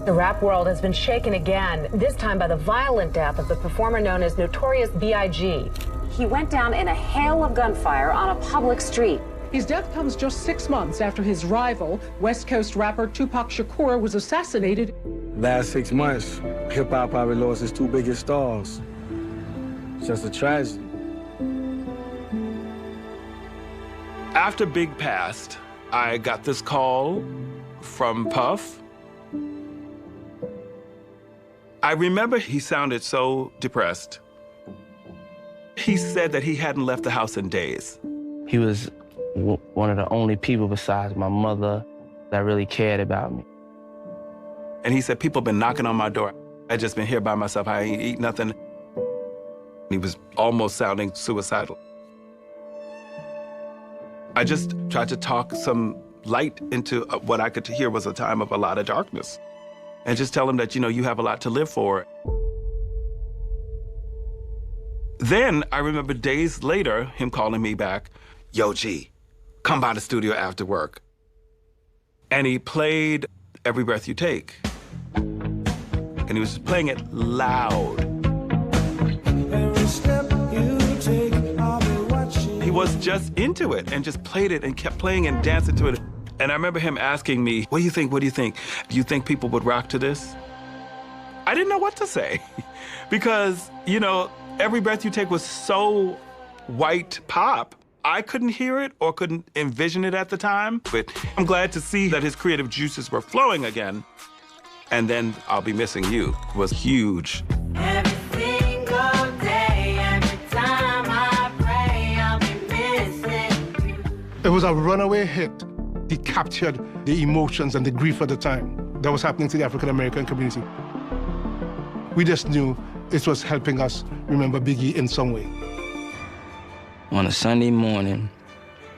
The rap world has been shaken again, this time by the violent death of the performer known as Notorious B.I.G. He went down in a hail of gunfire on a public street. His death comes just 6 months after his rival, West Coast rapper Tupac Shakur, was assassinated. Last 6 months, hip-hop probably lost its two biggest stars. It's just a tragedy. After Big passed, I got this call from Puff. I remember he sounded so depressed. He said that he hadn't left the house in days. He was one of the only people besides my mother that really cared about me. And he said, people been knocking on my door. I just been here by myself. I ain't eat nothing. He was almost sounding suicidal. I just tried to talk some light into what I could hear was a time of a lot of darkness. And just tell him that, you know, you have a lot to live for. Then I remember days later, him calling me back, yo, G, come by the studio after work. And he played Every Breath You Take. And he was playing it loud. Every step you take, I'll be watching. He was just into it and just played it and kept playing and dancing to it. And I remember him asking me, what do you think, what do you think? Do you think people would rock to this? I didn't know what to say because, you know, Every Breath You Take was so white pop. I couldn't hear it or couldn't envision it at the time, but I'm glad to see that his creative juices were flowing again. And then I'll Be Missing You was huge. Every single day, every time I pray, I'll be missing you. It was a runaway hit. It captured the emotions and the grief at the time that was happening to the African-American community. We just knew it was helping us remember Biggie in some way. On a Sunday morning,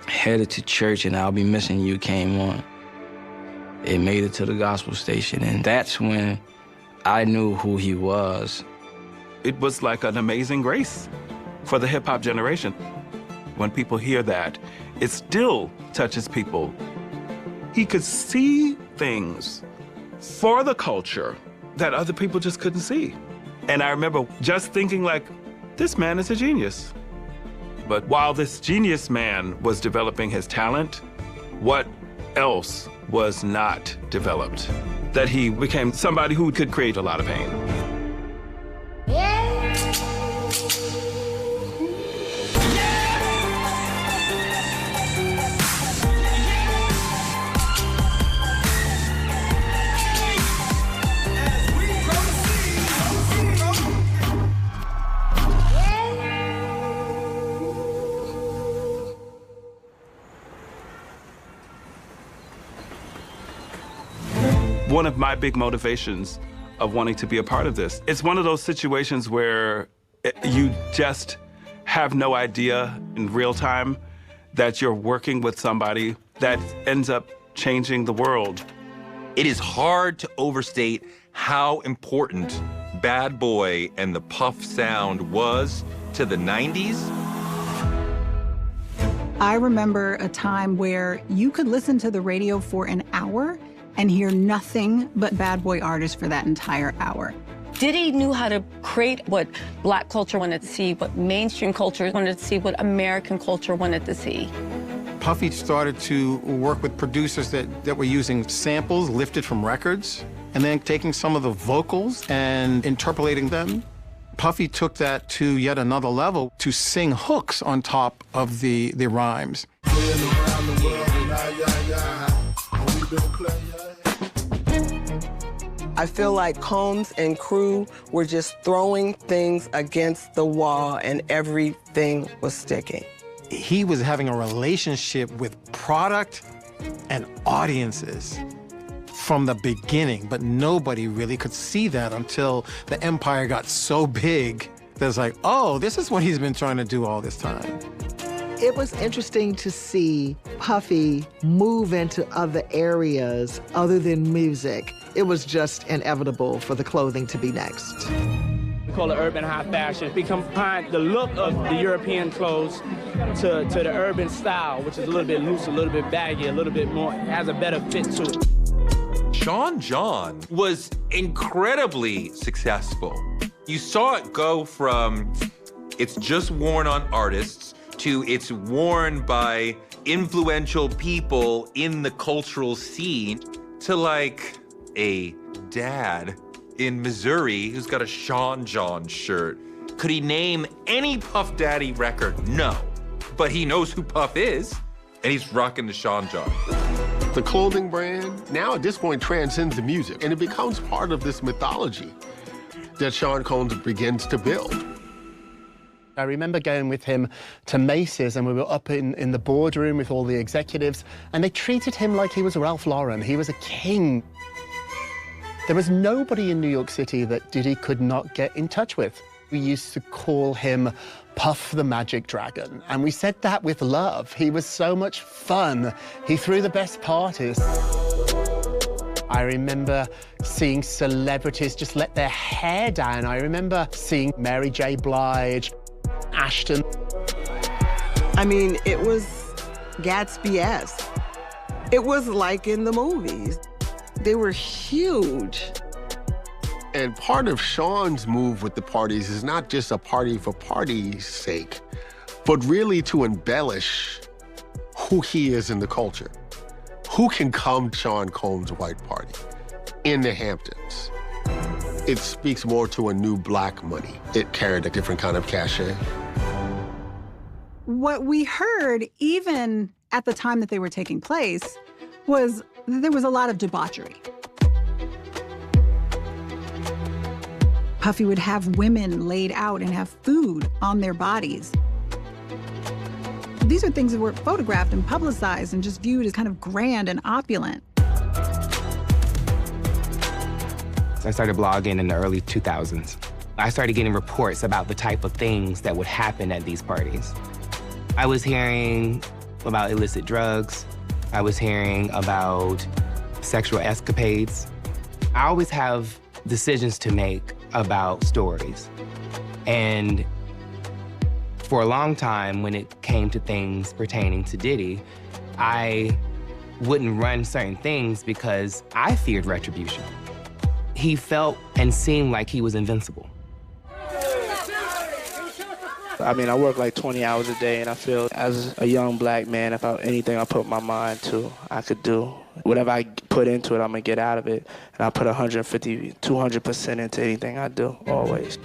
headed to church and I'll Be Missing You came on. It made it to the gospel station, and that's when I knew who he was. It was like an amazing grace for the hip-hop generation. When people hear that, it still touches people. He could see things for the culture that other people just couldn't see. And I remember just thinking like, this man is a genius. But while this genius man was developing his talent, what else was not developed? That he became somebody who could create a lot of pain. One of my big motivations of wanting to be a part of this, it's one of those situations where you just have no idea in real time that you're working with somebody that ends up changing the world. It is hard to overstate how important Bad Boy and the Puff sound was to the 90s. I remember a time where you could listen to the radio for an hour and hear nothing but Bad Boy artists for that entire hour. Diddy knew how to create what Black culture wanted to see, what mainstream culture wanted to see, what American culture wanted to see. Puffy started to work with producers that were using samples lifted from records and then taking some of the vocals and interpolating them. Puffy took that to yet another level to sing hooks on top of the rhymes. I feel like Combs and crew were just throwing things against the wall and everything was sticking. He was having a relationship with product and audiences from the beginning, but nobody really could see that until the empire got so big that it's like, oh, this is what he's been trying to do all this time. It was interesting to see Puffy move into other areas other than music. It was just inevitable for the clothing to be next. We call it urban high fashion. We combine the look of the European clothes to the urban style, which is a little bit loose, a little bit baggy, a little bit more, has a better fit to it. Sean John was incredibly successful. You saw it go from it's just worn on artists to it's worn by influential people in the cultural scene to like a dad in Missouri who's got a Sean John shirt. Could he name any Puff Daddy record? No. But he knows who Puff is, and he's rocking the Sean John. The clothing brand now at this point transcends the music, and it becomes part of this mythology that Sean Combs begins to build. I remember going with him to Macy's, and we were up in the boardroom with all the executives, and they treated him like he was Ralph Lauren. He was a king. There was nobody in New York City that Diddy could not get in touch with. We used to call him Puff the Magic Dragon, and we said that with love. He was so much fun. He threw the best parties. I remember seeing celebrities just let their hair down. I remember seeing Mary J. Blige, Ashton. I mean, it was Gatsby-esque. It was like in the movies. They were huge. And part of Sean's move with the parties is not just a party for party's sake, but really to embellish who he is in the culture. Who can come to Sean Combs' white party in the Hamptons? It speaks more to a new black money. It carried a different kind of cachet. What we heard, even at the time that they were taking place, was there was a lot of debauchery. Puffy would have women laid out and have food on their bodies. These are things that were photographed and publicized and just viewed as kind of grand and opulent. I started blogging in the early 2000s. I started getting reports about the type of things that would happen at these parties. I was hearing about illicit drugs. I was hearing about sexual escapades. I always have decisions to make about stories. And for a long time, when it came to things pertaining to Diddy, I wouldn't run certain things because I feared retribution. He felt and seemed like he was invincible. I mean, I work like 20 hours a day, and I feel as a young black man, if anything I put my mind to, I could do. Whatever I put into it, I'm gonna get out of it. And I put 150, 200% into anything I do, always.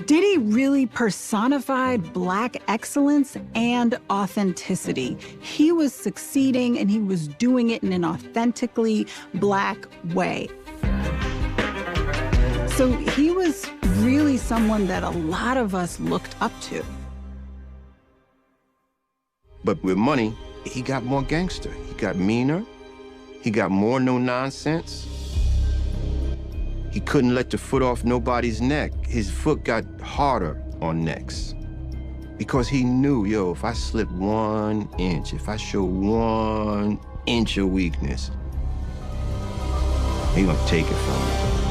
Diddy really personified black excellence and authenticity. He was succeeding, and he was doing it in an authentically black way. So he was really someone that a lot of us looked up to. But with money, he got more gangster. He got meaner. He got more no-nonsense. He couldn't let the foot off nobody's neck. His foot got harder on necks. Because he knew, yo, if I slip 1 inch, if I show 1 inch of weakness, he gonna take it from me.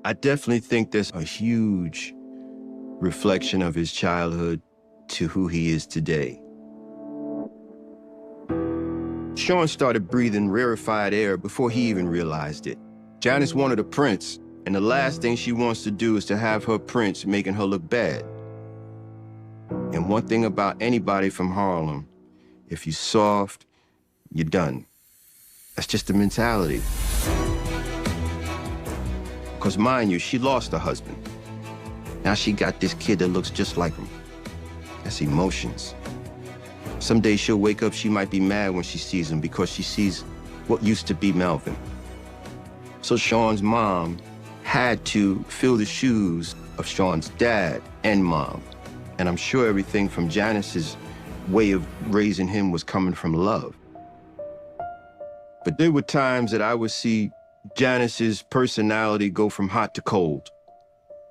I definitely think there's a huge reflection of his childhood to who he is today. Sean started breathing rarefied air before he even realized it. Janice wanted a prince, and the last thing she wants to do is to have her prince making her look bad. And one thing about anybody from Harlem, if you're soft, you're done. That's just the mentality. Because mind you, she lost her husband. Now she got this kid that looks just like him. That's emotions. Someday she'll wake up, she might be mad when she sees him because she sees what used to be Melvin. So Sean's mom had to fill the shoes of Sean's dad and mom. And I'm sure everything from Janice's way of raising him was coming from love. But there were times that I would see Janice's personality go from hot to cold.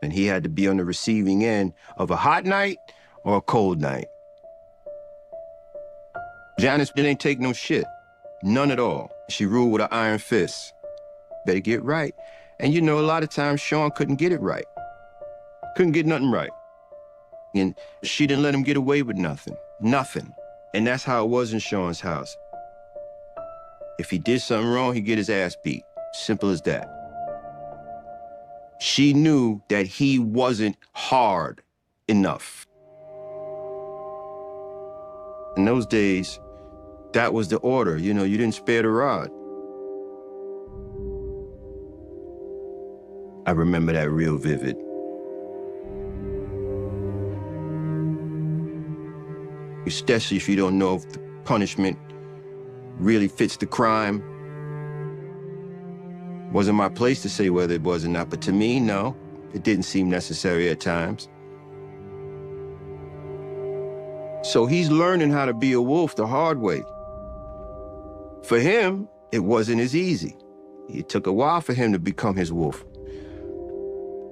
And he had to be on the receiving end of a hot night or a cold night. Janice didn't take no shit. None at all. She ruled with an iron fist. Better get right. And you know, a lot of times Sean couldn't get it right. Couldn't get nothing right. And she didn't let him get away with nothing. Nothing. And that's how it was in Sean's house. If he did something wrong, he'd get his ass beat. Simple as that. She knew that he wasn't hard enough. In those days, that was the order. You know, you didn't spare the rod. I remember that real vivid. Especially if you don't know if the punishment really fits the crime. Wasn't my place to say whether it was or not, but to me, no. It didn't seem necessary at times. So he's learning how to be a wolf the hard way. For him, it wasn't as easy. It took a while for him to become his wolf.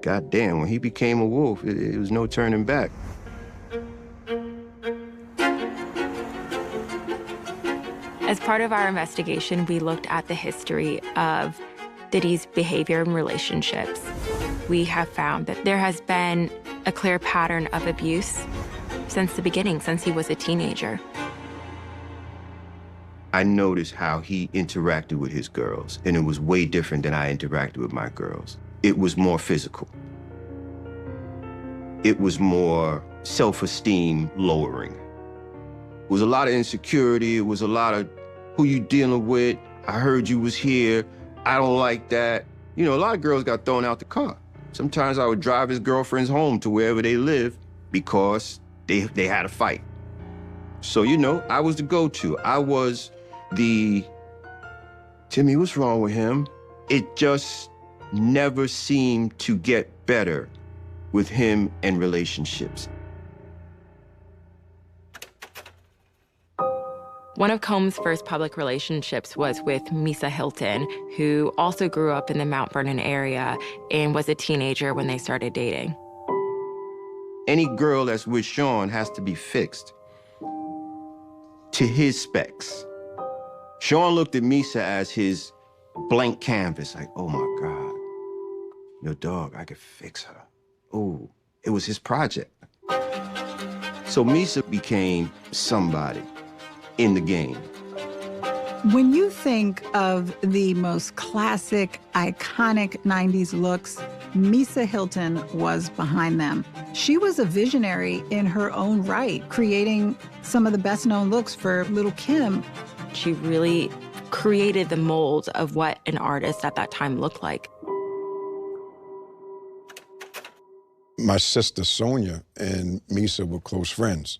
God damn, when he became a wolf, it was no turning back. As part of our investigation, we looked at the history of Diddy's behavior and relationships. We have found that there has been a clear pattern of abuse since the beginning, since he was a teenager. I noticed how he interacted with his girls, and it was way different than I interacted with my girls. It was more physical. It was more self-esteem lowering. It was a lot of insecurity. It was a lot of who you dealing with. I heard you was here. I don't like that. You know, a lot of girls got thrown out the car. Sometimes I would drive his girlfriends home to wherever they live because they had a fight. So, you know, I was the go-to. I was the, Timmy, what's wrong with him? It just never seemed to get better with him and relationships. One of Combs' first public relationships was with Misa Hilton, who also grew up in the Mount Vernon area and was a teenager when they started dating. Any girl that's with Sean has to be fixed to his specs. Sean looked at Misa as his blank canvas, like, oh my God, your dog, I could fix her. Oh, it was his project. So Misa became somebody in the game. When you think of the most classic, iconic 90s looks, Misa Hilton was behind them. She was a visionary in her own right, creating some of the best-known looks for Little Kim. She really created the mold of what an artist at that time looked like. My sister Sonia and Misa were close friends.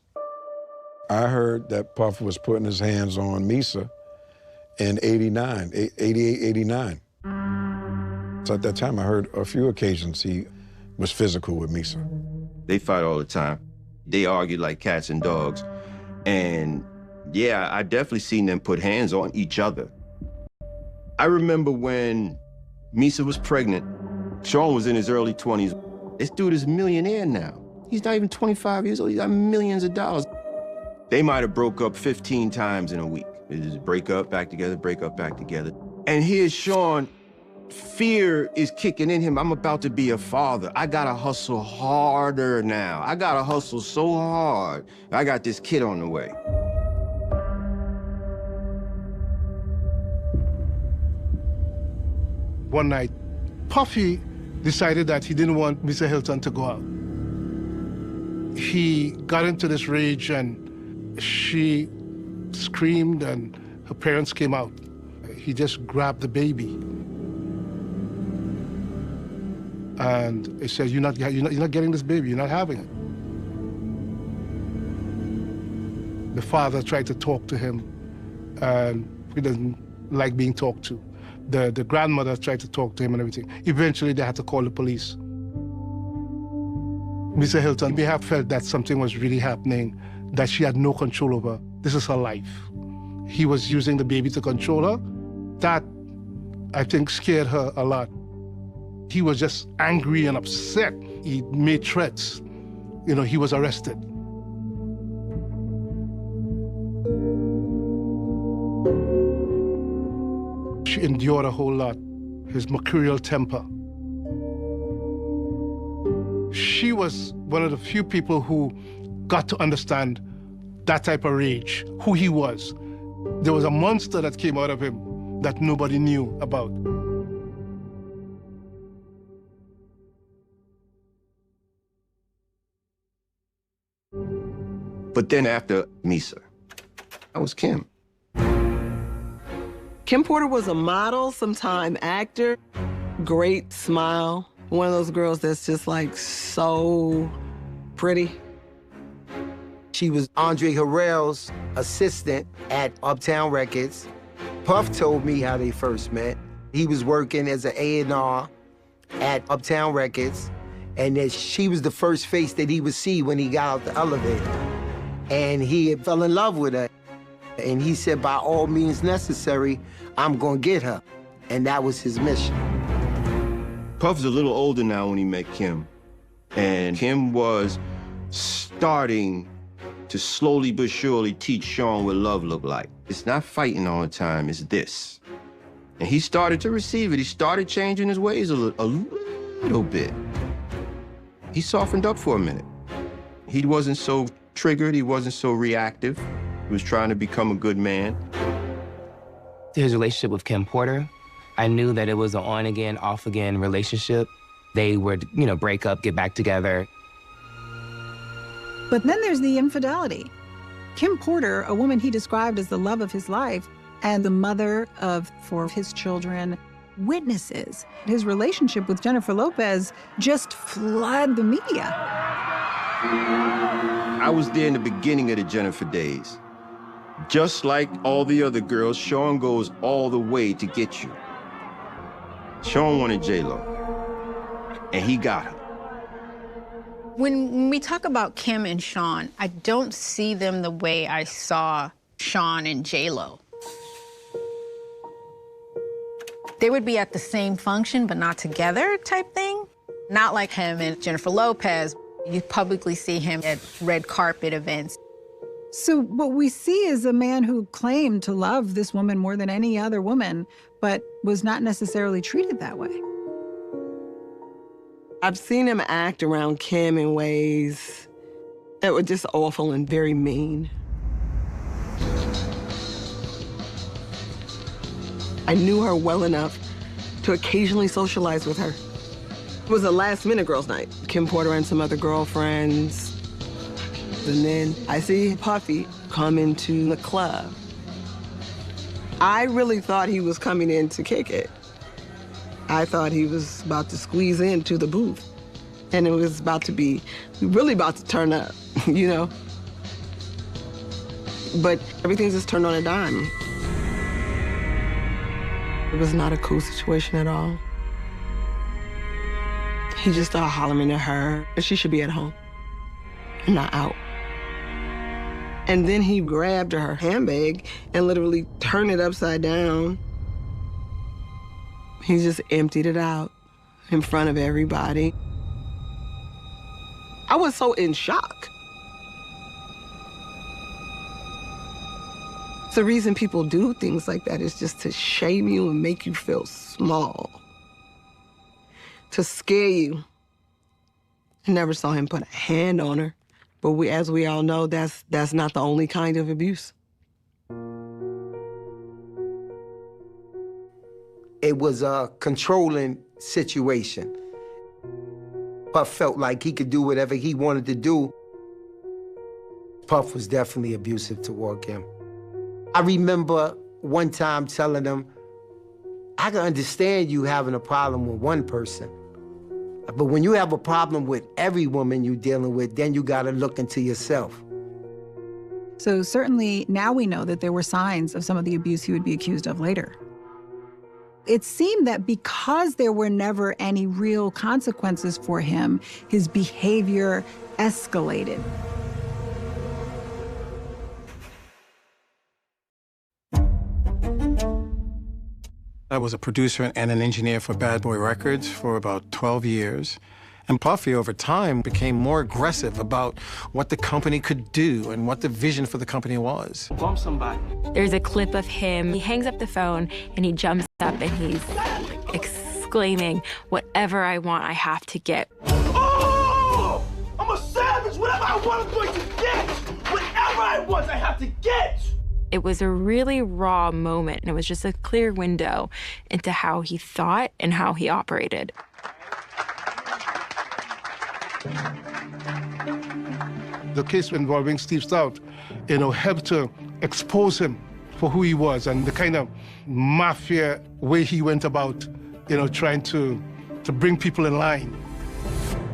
I heard that Puff was putting his hands on Misa in 88, 89. So at that time, I heard a few occasions he was physical with Misa. They fight all the time. They argue like cats and dogs. And yeah, I definitely seen them put hands on each other. I remember when Misa was pregnant, Sean was in his early 20s. This dude is a millionaire now. He's not even 25 years old. He's got millions of dollars. They might have broke up 15 times in a week. It just break up, back together, break up, back together. And here's Sean, fear is kicking in him. I'm about to be a father. I gotta hustle harder now. I gotta hustle so hard. I got this kid on the way. One night, Puffy decided that he didn't want Mr. Hilton to go out. He got into this rage and she screamed and her parents came out. He just grabbed the baby. And he said, you're not getting this baby, you're not having it. The father tried to talk to him and he doesn't like being talked to. The grandmother tried to talk to him and everything. Eventually they had to call the police. Mr. Hilton may have felt that something was really happening that she had no control over. This is her life. He was using the baby to control her. That, I think, scared her a lot. He was just angry and upset. He made threats. You know, he was arrested. She endured a whole lot. His mercurial temper. She was one of the few people who got to understand that type of rage, who he was. There was a monster that came out of him that nobody knew about. But then after Misa, that was Kim. Kim Porter was a model, sometime actor, great smile. One of those girls that's just like so pretty. She was Andre Harrell's assistant at Uptown Records. Puff told me how they first met. He was working as an A&R at Uptown Records, and that she was the first face that he would see when he got out the elevator. And he had fell in love with her. And he said, by all means necessary, I'm gonna get her. And that was his mission. Puff's a little older now when he met Kim. And Kim was starting to slowly but surely teach Sean what love looked like. It's not fighting all the time, it's this. And he started to receive it. He started changing his ways a little bit. He softened up for a minute. He wasn't so triggered, he wasn't so reactive. He was trying to become a good man. His relationship with Kim Porter, I knew that it was an on-again, off-again relationship. They would, break up, get back together. But then there's the infidelity. Kim Porter, a woman he described as the love of his life and the mother of 4 of his children, witnesses his relationship with Jennifer Lopez just flood the media. I was there in the beginning of the Jennifer days. Just like all the other girls, Sean goes all the way to get you. Sean wanted J-Lo, and he got her. When we talk about Kim and Sean, I don't see them the way I saw Sean and J-Lo. They would be at the same function, but not together type thing. Not like him and Jennifer Lopez. You publicly see him at red carpet events. So what we see is a man who claimed to love this woman more than any other woman, but was not necessarily treated that way. I've seen him act around Kim in ways that were just awful and very mean. I knew her well enough to occasionally socialize with her. It was a last-minute girls' night. Kim Porter and some other girlfriends. And then I see Puffy come into the club. I really thought he was coming in to kick it. I thought he was about to squeeze into the booth. And it was about to be, really about to turn up, But everything just turned on a dime. It was not a cool situation at all. He just started hollering at her, and she should be at home, not out. And then he grabbed her handbag and literally turned it upside down. He just emptied it out in front of everybody. I was so in shock. The reason people do things like that is just to shame you and make you feel small, to scare you. I never saw him put a hand on her, but as we all know, that's not the only kind of abuse. It was a controlling situation. Puff felt like he could do whatever he wanted to do. Puff was definitely abusive toward Kim. I remember one time telling him, I can understand you having a problem with one person, but when you have a problem with every woman you're dealing with, then you gotta look into yourself. So certainly now we know that there were signs of some of the abuse he would be accused of later. It seemed that because there were never any real consequences for him, his behavior escalated. I was a producer and an engineer for Bad Boy Records for about 12 years. And Puffy, over time, became more aggressive about what the company could do and what the vision for the company was. Bump somebody. There's a clip of him. He hangs up the phone and he jumps up and he's exclaiming, "Whatever I want, I have to get." Whatever I want, I'm going to get. Whatever I want, I have to get. It was a really raw moment, and it was just a clear window into how he thought and how he operated. The case involving Steve Stout, helped to expose him for who he was and the kind of mafia way he went about, trying to bring people in line.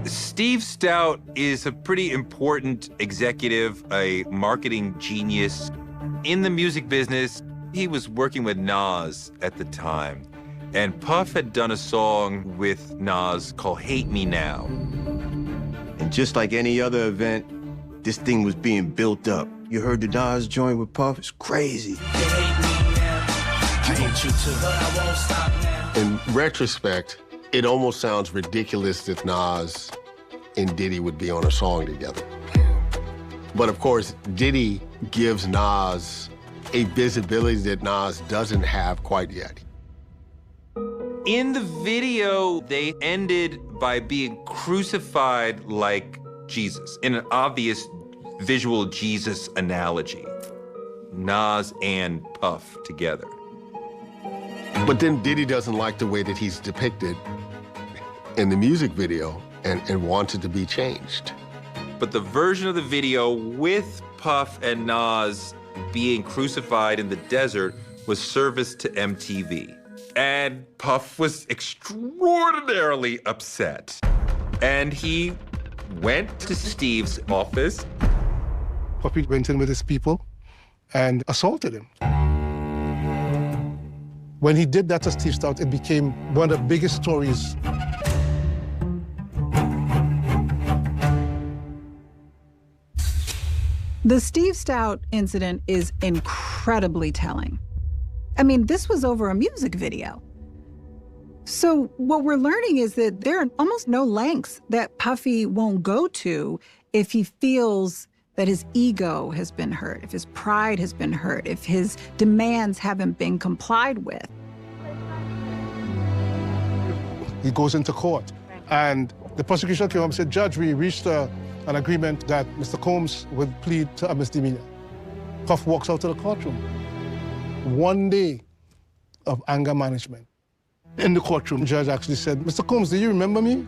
Steve Stout is a pretty important executive, a marketing genius. In the music business, he was working with Nas at the time. And Puff had done a song with Nas called Hate Me Now. And just like any other event, this thing was being built up. You heard the Nas joint with Puff? It's crazy. In retrospect, it almost sounds ridiculous that Nas and Diddy would be on a song together. But of course, Diddy gives Nas a visibility that Nas doesn't have quite yet. In the video, they ended by being crucified like Jesus, in an obvious visual Jesus analogy. Nas and Puff together. But then Diddy doesn't like the way that he's depicted in the music video and wants it to be changed. But the version of the video with Puff and Nas being crucified in the desert was serviced to MTV. And Puff was extraordinarily upset. And he went to Steve's office. Puffy went in with his people and assaulted him. When he did that to Steve Stout, it became one of the biggest stories. The Steve Stout incident is incredibly telling. I mean, this was over a music video. So what we're learning is that there are almost no lengths that Puffy won't go to if he feels that his ego has been hurt, if his pride has been hurt, if his demands haven't been complied with. He goes into court, and the prosecution came up and said, "Judge, we reached an agreement that Mr. Combs would plead to a misdemeanor." Puff walks out of the courtroom. 1 day of anger management. In the courtroom, the judge actually said, "Mr. Combs, do you remember me?"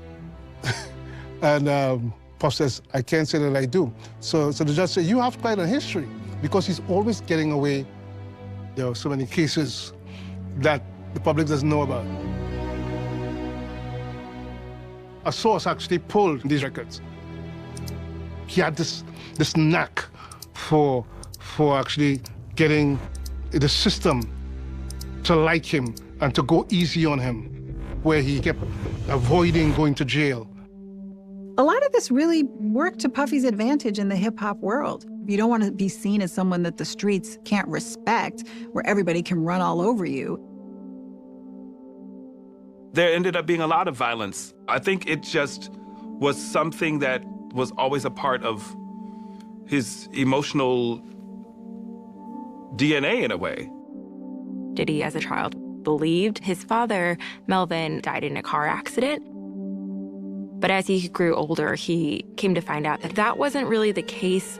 And Puff says, "I can't say that I do." So the judge said, "You have quite a history," because he's always getting away. There are so many cases that the public doesn't know about. A source actually pulled these records. He had this knack for actually getting the system to like him and to go easy on him, where he kept avoiding going to jail. A lot of this really worked to Puffy's advantage in the hip-hop world. You don't want to be seen as someone that the streets can't respect, where everybody can run all over you. There ended up being a lot of violence. I think it just was something that was always a part of his emotional DNA in a way. Diddy, as a child, believed his father, Melvin, died in a car accident. But as he grew older, he came to find out that that wasn't really the case.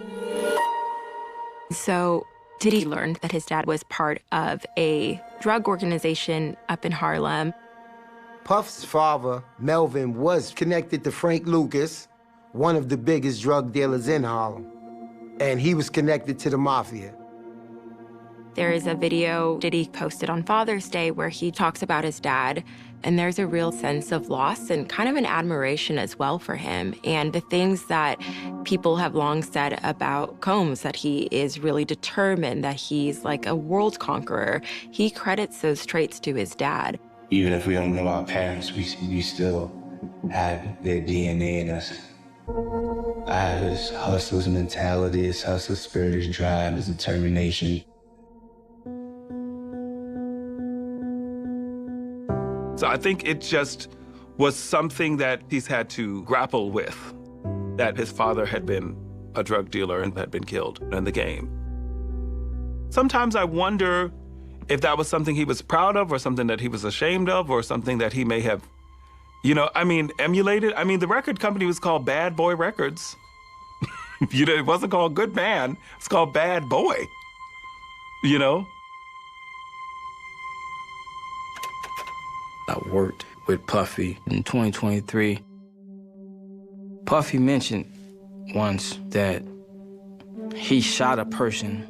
So Diddy learned that his dad was part of a drug organization up in Harlem. Puff's father, Melvin, was connected to Frank Lucas, one of the biggest drug dealers in Harlem. And he was connected to the mafia. There is a video Diddy posted on Father's Day where he talks about his dad, and there's a real sense of loss and kind of an admiration as well for him. And the things that people have long said about Combs, that he is really determined, that he's like a world conqueror, he credits those traits to his dad. Even if we don't know our parents, we still have their DNA in us. I have his hustler's mentality, his hustler spirit, his drive, his determination. So I think it just was something that he's had to grapple with, that his father had been a drug dealer and had been killed in the game. Sometimes I wonder if that was something he was proud of or something that he was ashamed of or something that he may have, emulated. The record company was called Bad Boy Records. You know, it wasn't called Good Man. It's called Bad Boy. You know? I worked with Puffy in 2023. Puffy mentioned once that he shot a person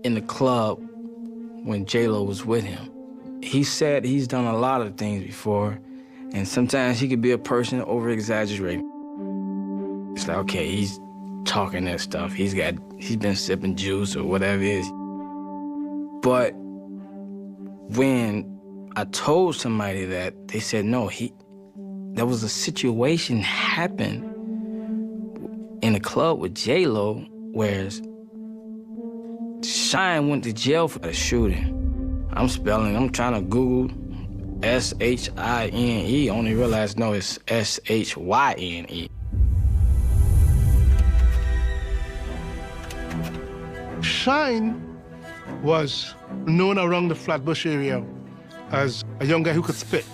in the club when J-Lo was with him. He said he's done a lot of things before, and sometimes he could be a person over-exaggerating. It's like, okay, he's talking that stuff. He's been sipping juice or whatever it is. But when I told somebody that, they said, no, there was a situation happened in a club with J-Lo, whereas Shine went to jail for the shooting. I'm trying to Google S-H-I-N-E, only realized, no, it's S-H-Y-N-E. Shine was known around the Flatbush area as a young guy who could spit.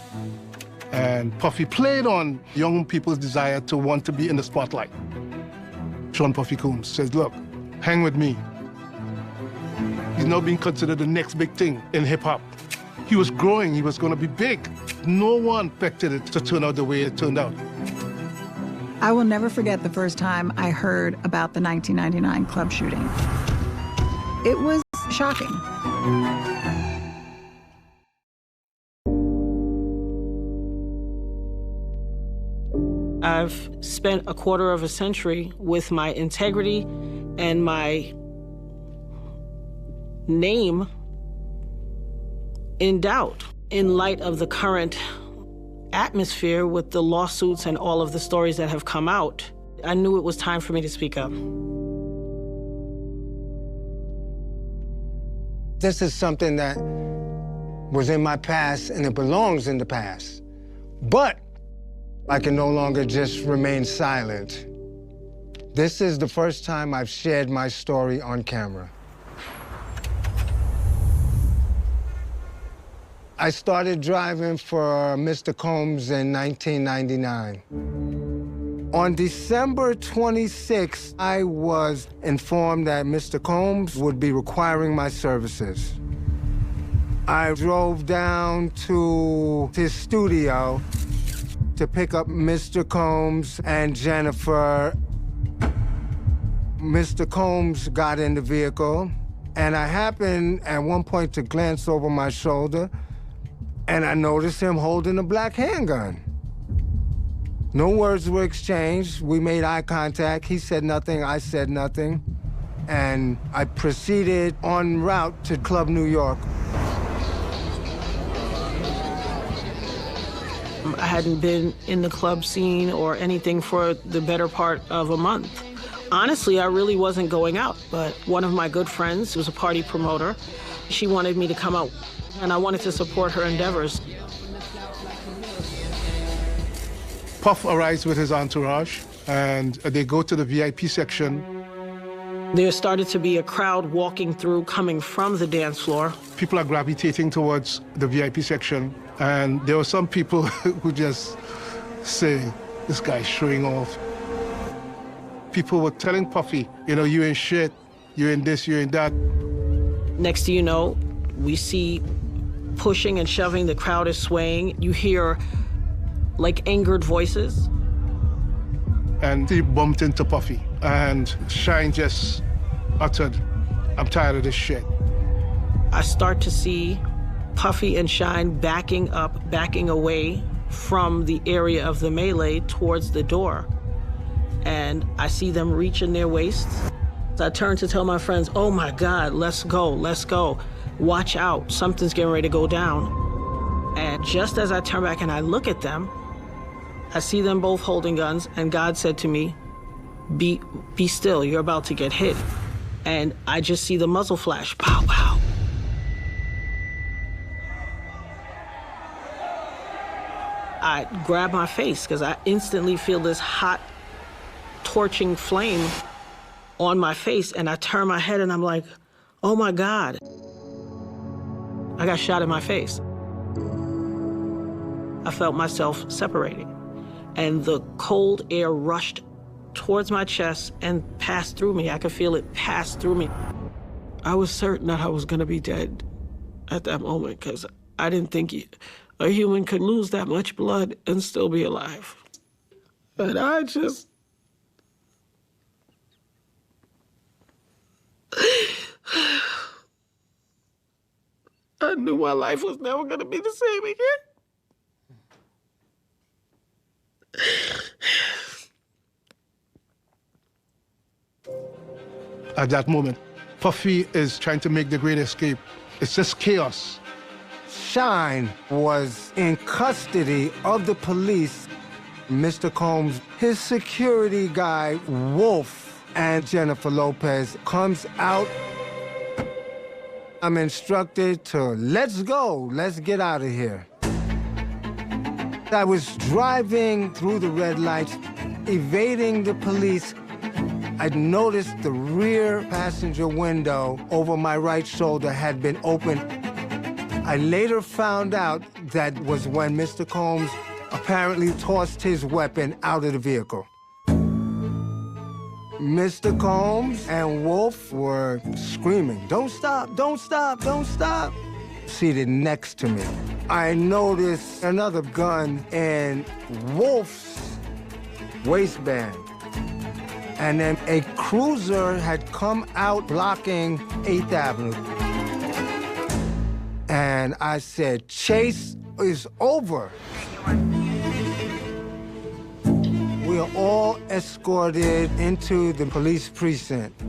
And Puffy played on young people's desire to want to be in the spotlight. Sean Puffy Combs says, look, hang with me. He's now being considered the next big thing in hip-hop. He was growing, he was going to be big. No one expected it to turn out the way it turned out. I will never forget the first time I heard about the 1999 club shooting. It was shocking. I've spent a quarter of a century with my integrity and my name in doubt in light of the current atmosphere with the lawsuits and all of the stories that have come out. I knew it was time for me to speak up. This is something that was in my past and it belongs in the past. But I can no longer just remain silent. This is the first time I've shared my story on camera. I started driving for Mr. Combs in 1999. On December 26th, I was informed that Mr. Combs would be requiring my services. I drove down to his studio to pick up Mr. Combs and Jennifer. Mr. Combs got in the vehicle, and I happened at one point to glance over my shoulder, and I noticed him holding a black handgun. No words were exchanged. We made eye contact. He said nothing, I said nothing. And I proceeded en route to Club New York. I hadn't been in the club scene or anything for the better part of a month. Honestly, I really wasn't going out, but one of my good friends was a party promoter. She wanted me to come out, and I wanted to support her endeavors. Puff arrives with his entourage, and they go to the VIP section. There started to be a crowd walking through, coming from the dance floor. People are gravitating towards the VIP section, and there were some people who just say, this guy's showing off. People were telling Puffy, you know, you ain't shit, you ain't this, you ain't that. Next thing you know, we see pushing and shoving, the crowd is swaying. You hear like angered voices. And he bumped into Puffy, and Shine just uttered, I'm tired of this shit. I start to see Puffy and Shine backing up, backing away from the area of the melee towards the door. And I see them reach in their waists. I turn to tell my friends, oh my God, let's go, let's go. Watch out, something's getting ready to go down. And just as I turn back and I look at them, I see them both holding guns, and God said to me, be still, you're about to get hit. And I just see the muzzle flash, pow, pow. I grab my face because I instantly feel this hot, torching flame on my face, and I turn my head and I'm like, oh my God. I got shot in my face. I felt myself separating. and the cold air rushed towards my chest and passed through me. I could feel it pass through me. I was certain that I was gonna be dead at that moment because I didn't think a human could lose that much blood and still be alive. But I just... I knew my life was never gonna be the same again. At that moment, Puffy is trying to make the great escape. It's just chaos. Shine was in custody of the police. Mr. Combs, his security guy, Wolf, and Jennifer Lopez comes out. I'm instructed to, let's go, let's get out of here. I was driving through the red lights, evading the police. I'd noticed the rear passenger window over my right shoulder had been open. I later found out that was when Mr. Combs apparently tossed his weapon out of the vehicle. Mr. Combs and Wolf were screaming, "Don't stop, don't stop, don't stop," seated next to me. I noticed another gun in Wolf's waistband. And then a cruiser had come out blocking 8th Avenue. And I said, "Chase is over." We are all escorted into the police precinct.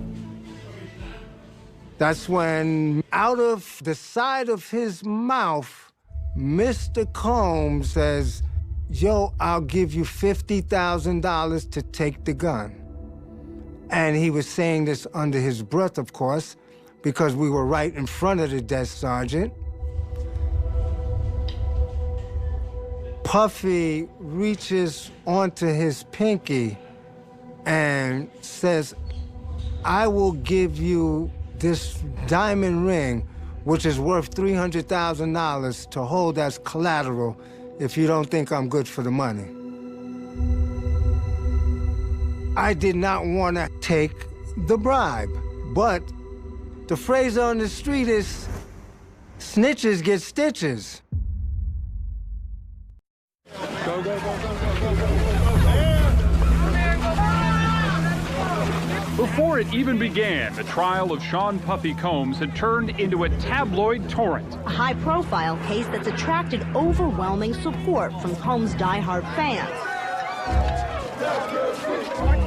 That's when, out of the side of his mouth, Mr. Combs says, "Yo, I'll give you $50,000 to take the gun." And he was saying this under his breath, of course, because we were right in front of the desk sergeant. Puffy reaches onto his pinky and says, "I will give you this diamond ring, which is worth $300,000 to hold as collateral if you don't think I'm good for the money." I did not want to take the bribe, but the phrase on the street is, snitches get stitches. Go, go, go, go, go, go, go. Before it even began, the trial of Sean Puffy Combs had turned into a tabloid torrent. A high-profile case that's attracted overwhelming support from Combs' diehard fans.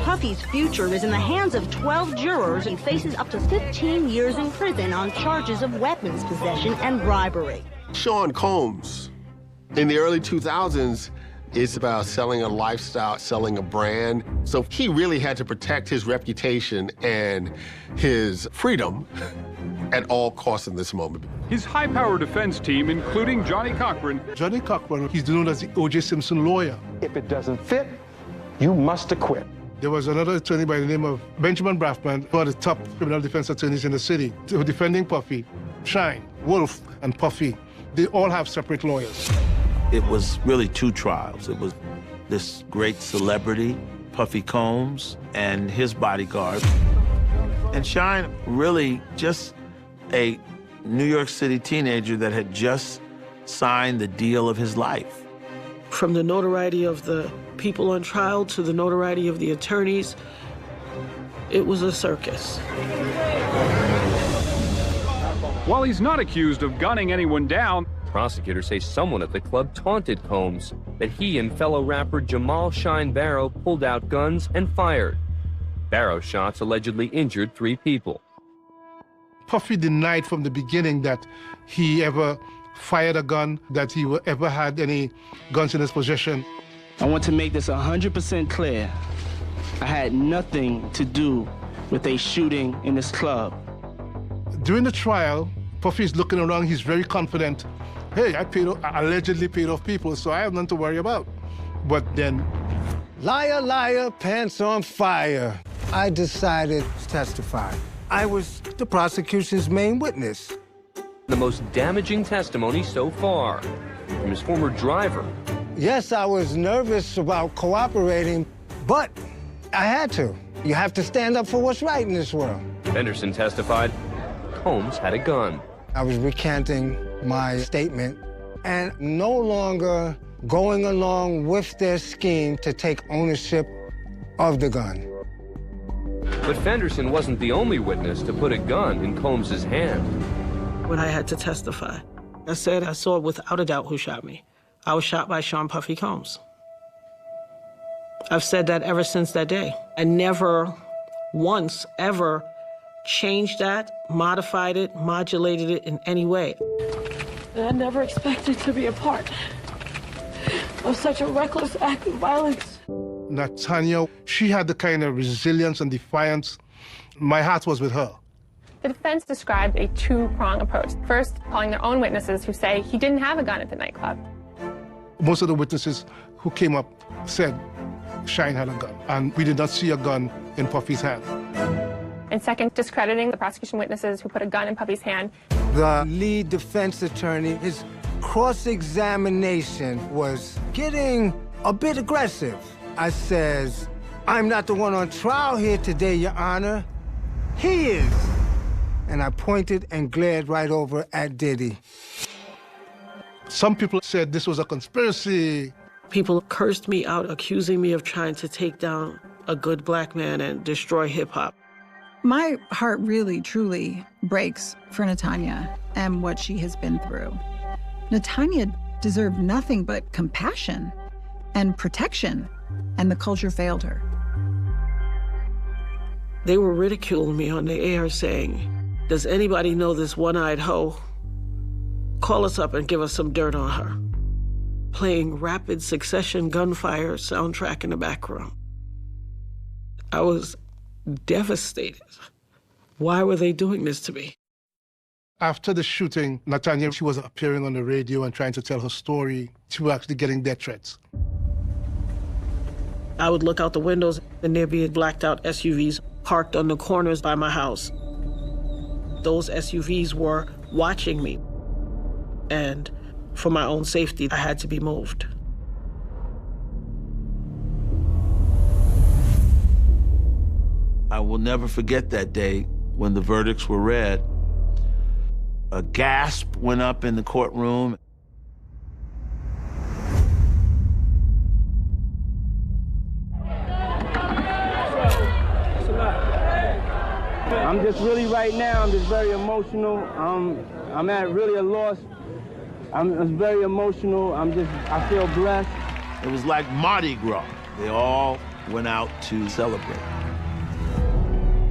Puffy's future is in the hands of 12 jurors and faces up to 15 years in prison on charges of weapons possession and bribery. Sean Combs, in the early 2000s, it's about selling a lifestyle, selling a brand. So he really had to protect his reputation and his freedom at all costs in this moment. His high-powered defense team, including Johnny Cochran. Johnny Cochran, he's known as the O.J. Simpson lawyer. If it doesn't fit, you must acquit. There was another attorney by the name of Benjamin Braffman, one of the top criminal defense attorneys in the city, defending Puffy, Shine, Wolf, and Puffy. They all have separate lawyers. It was really two trials. It was this great celebrity, Puffy Combs, and his bodyguard. And Shine, really just a New York City teenager that had just signed the deal of his life. From the notoriety of the people on trial to the notoriety of the attorneys, it was a circus. While he's not accused of gunning anyone down, prosecutors say someone at the club taunted Combs that he and fellow rapper Jamal Shine Barrow pulled out guns and fired. Barrow's shots allegedly injured 3 people. Puffy denied from the beginning that he ever fired a gun, that he ever had any guns in his possession. I want to make this 100% clear. I had nothing to do with a shooting in this club. During the trial, Puffy's looking around, he's very confident. Hey, I allegedly paid off people, so I have nothing to worry about. But then... Liar, liar, pants on fire. I decided to testify. I was the prosecution's main witness. The most damaging testimony so far from his former driver, Yes, I was nervous about cooperating, but I had to. You have to stand up for what's right in this world. Henderson testified Combs had a gun. I was recanting my statement and no longer going along with their scheme to take ownership of the gun. But Fenderson wasn't the only witness to put a gun in Combs's hand. When I had to testify, I said I saw without a doubt who shot me. I was shot by Sean Puffy Combs. I've said that ever since that day. I never once ever changed that, modified it, modulated it in any way. I never expected to be a part of such a reckless act of violence. Natanya, she had the kind of resilience and defiance. My heart was with her. The defense described a two-pronged approach. First, calling their own witnesses who say he didn't have a gun at the nightclub. Most of the witnesses who came up said Shine had a gun, and we did not see a gun in Puffy's hand. And second, discrediting the prosecution witnesses who put a gun in Puffy's hand. The lead defense attorney, his cross-examination was getting a bit aggressive. I says, I'm not the one on trial here today, Your Honor. He is. And I pointed and glared right over at Diddy. Some people said this was a conspiracy. People cursed me out, accusing me of trying to take down a good black man and destroy hip-hop. My heart really, truly breaks for Natanya and what she has been through. Natanya deserved nothing but compassion and protection, and the culture failed her. They were ridiculing me on the air saying, does anybody know this one-eyed hoe? Call us up and give us some dirt on her. Playing rapid succession gunfire soundtrack in the background. I was devastated. Why were they doing this to me? After the shooting, Natanya, she was appearing on the radio and trying to tell her story. She was actually getting death threats. I would look out the windows and there'd be blacked out SUVs parked on the corners by my house. Those SUVs were watching me. And for my own safety, I had to be moved. I will never forget that day when the verdicts were read. A gasp went up in the courtroom. I'm just really right now, I'm just very emotional. I'm at really a loss. I'm very emotional. I feel blessed. It was like Mardi Gras. They all went out to celebrate.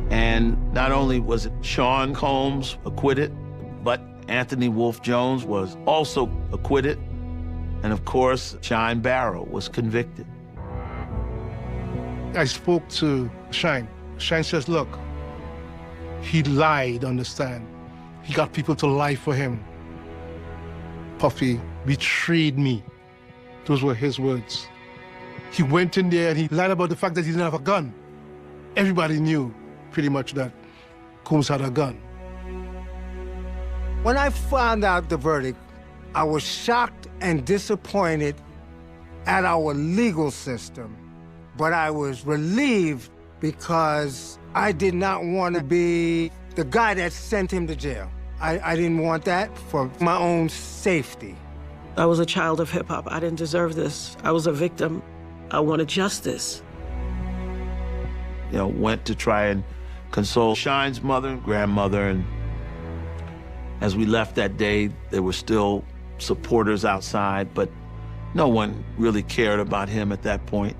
And not only was it Sean Combs acquitted, but Anthony Wolf Jones was also acquitted. And of course, Shine Barrow was convicted. I spoke to Shine. Shine says, look, he lied on the stand. He got people to lie for him. Puffy betrayed me. Those were his words. He went in there and he lied about the fact that he didn't have a gun. Everybody knew pretty much that Combs had a gun. When I found out the verdict, I was shocked and disappointed at our legal system. But I was relieved because I did not want to be the guy that sent him to jail. I didn't want that for my own safety. I was a child of hip-hop. I didn't deserve this. I was a victim. I wanted justice. You know, went to try and console Shine's mother and grandmother, and as we left that day, there were still supporters outside, but no one really cared about him at that point.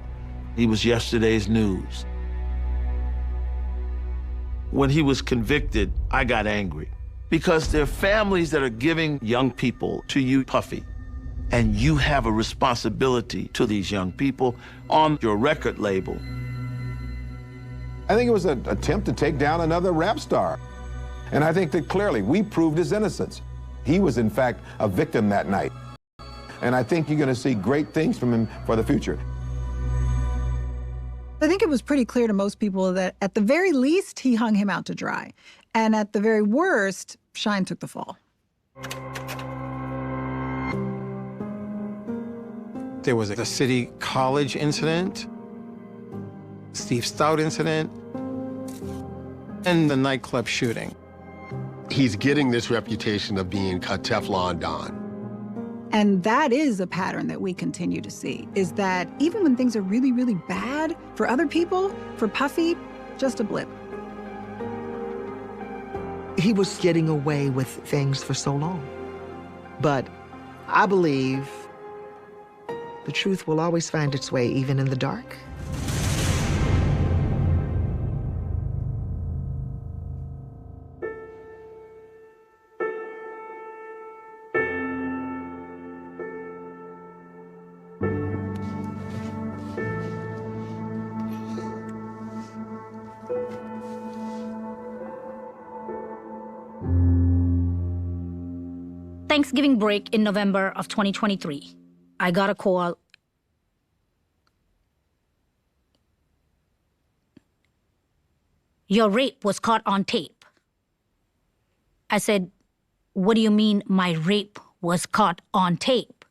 He was yesterday's news. When he was convicted, I got angry because there are families that are giving young people to you, Puffy, and you have a responsibility to these young people on your record label. I think it was an attempt to take down another rap star. And I think that clearly we proved his innocence. He was, in fact, a victim that night. And I think you're going to see great things from him for the future. I think it was pretty clear to most people that at the very least, he hung him out to dry. And at the very worst, Shine took the fall. There was a City College incident, Steve Stout incident, and the nightclub shooting. He's getting this reputation of being a Teflon Don. And that is a pattern that we continue to see, is that even when things are really, really bad for other people, for Puffy, just a blip. He was getting away with things for so long. But I believe the truth will always find its way, even in the dark. Thanksgiving break in November of 2023. I got a call. Your rape was caught on tape. I said, what do you mean my rape was caught on tape?